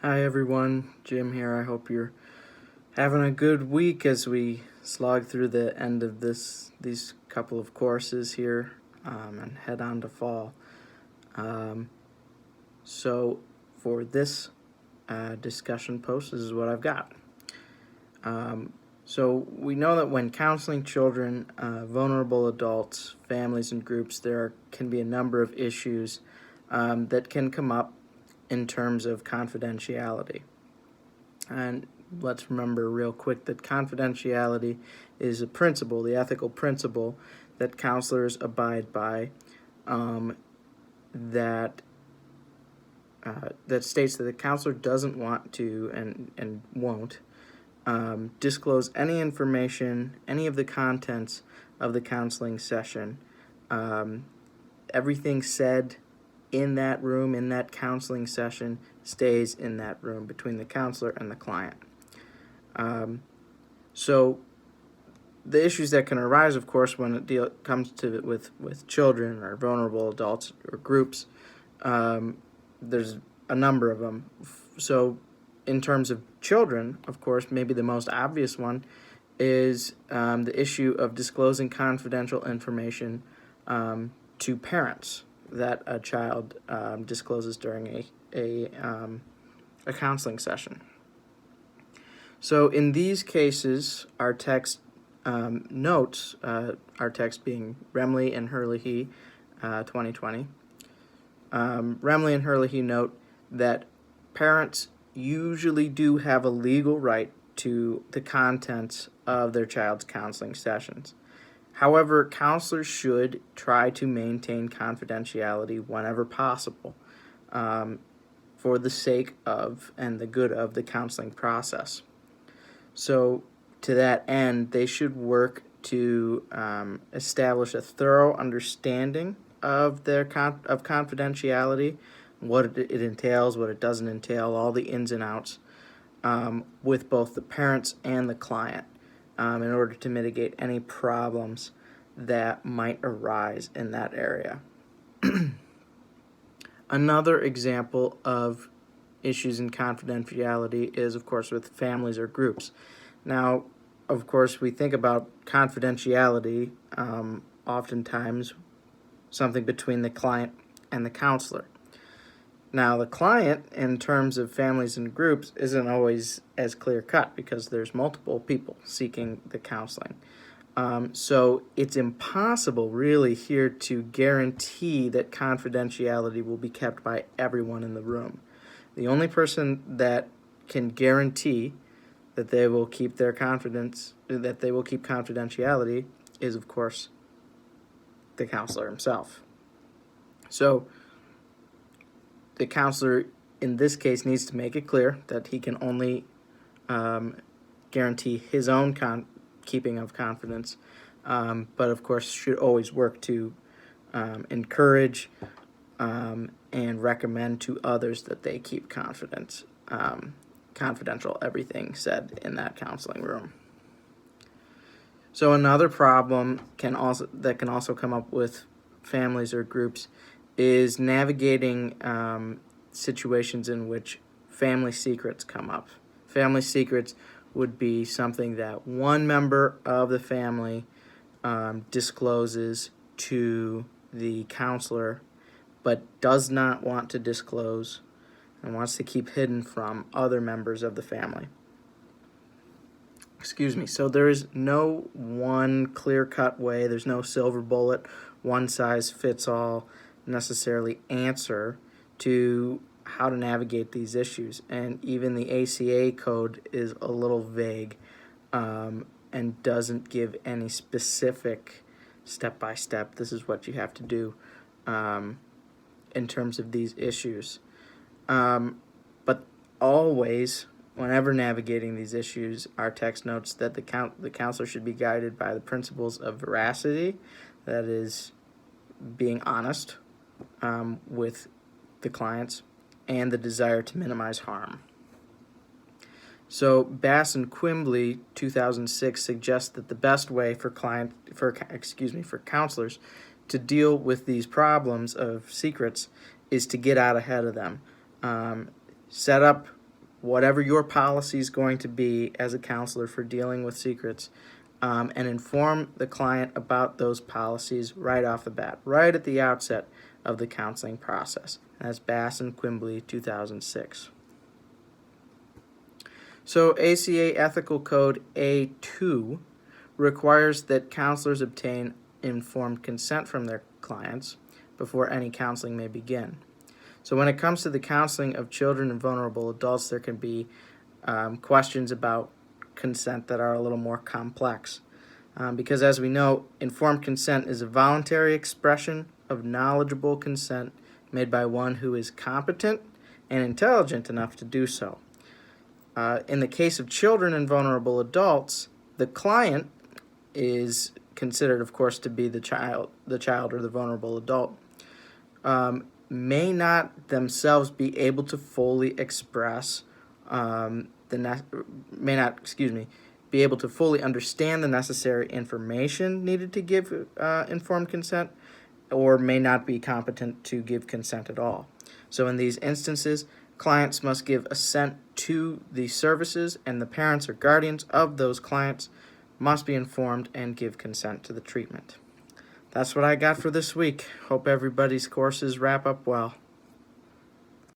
Hi everyone, Jim here. I hope you're having a good week as we slog through the end of these couple of courses here and head on to fall. So for this discussion post, this is what I've got. So we know that when counseling children, vulnerable adults, families, and groups, there can be a number of issues that can come up in terms of confidentiality. And let's remember real quick that confidentiality is a principle, the ethical principle that counselors abide by, that states that the counselor doesn't want to and won't disclose any information, any of the contents of the counseling session. Everything said in that room, in that counseling session, stays in that room between the counselor and the client. So the issues that can arise, of course, when it comes to with children or vulnerable adults or groups, there's a number of them. So in terms of children, of course, maybe the most obvious one is the issue of disclosing confidential information to parents that a child discloses during a counseling session. So in these cases, our text notes, our text being Remley and Herlihy, 2020, Remley and Herlihy note that parents usually do have a legal right to the contents of their child's counseling sessions. However, counselors should try to maintain confidentiality whenever possible for the sake of and the good of the counseling process. So to that end, they should work to establish a thorough understanding of their of confidentiality, what it entails, what it doesn't entail, all the ins and outs, with both the parents and the client, in order to mitigate any problems that might arise in that area. Another example of issues in confidentiality is, of course, with families or groups. Now, of course, we think about confidentiality, oftentimes something between the client and the counselor. Now, the client, in terms of families and groups, isn't always as clear-cut because there's multiple people seeking the counseling. So it's impossible, really, here to guarantee that confidentiality will be kept by everyone in the room. The only person that can guarantee that they will keep their confidence, that they will keep confidentiality, is, of course, the counselor himself. So the counselor, in this case, needs to make it clear that he can only guarantee his own keeping of confidence, but of course should always work to encourage and recommend to others that they keep confidential everything said in that counseling room. So another problem can also come up with families or groups is navigating situations in which family secrets come up. Family secrets would be something that one member of the family discloses to the counselor, but does not want to disclose and wants to keep hidden from other members of the family. So there is no one clear-cut way, there's no silver bullet, one-size-fits-all necessarily answer to how to navigate these issues. And even the ACA code is a little vague and doesn't give any specific step-by-step, this is what you have to do in terms of these issues. But always, whenever navigating these issues, our text notes that the counselor should be guided by the principles of veracity, that is, being honest with the clients, and the desire to minimize harm. So Bass and Quimbley, 2006, suggests that the best way for counselors to deal with these problems of secrets is to get out ahead of them. Set up whatever your policy is going to be as a counselor for dealing with secrets, and inform the client about those policies right off the bat, right at the outset of the counseling process. And that's Bass and Quimbley, 2006. So ACA Ethical Code A2 requires that counselors obtain informed consent from their clients before any counseling may begin. So when it comes to the counseling of children and vulnerable adults, there can be questions about consent that are a little more complex. Because as we know, informed consent is a voluntary expression of knowledgeable consent made by one who is competent and intelligent enough to do so. In the case of children and vulnerable adults, the client is considered, of course, to be the child or the vulnerable adult, may not themselves be able to fully express be able to fully understand the necessary information needed to give informed consent, or may not be competent to give consent at all. So in these instances, clients must give assent to the services, and the parents or guardians of those clients must be informed and give consent to the treatment. That's what I got for this week. Hope everybody's courses wrap up well.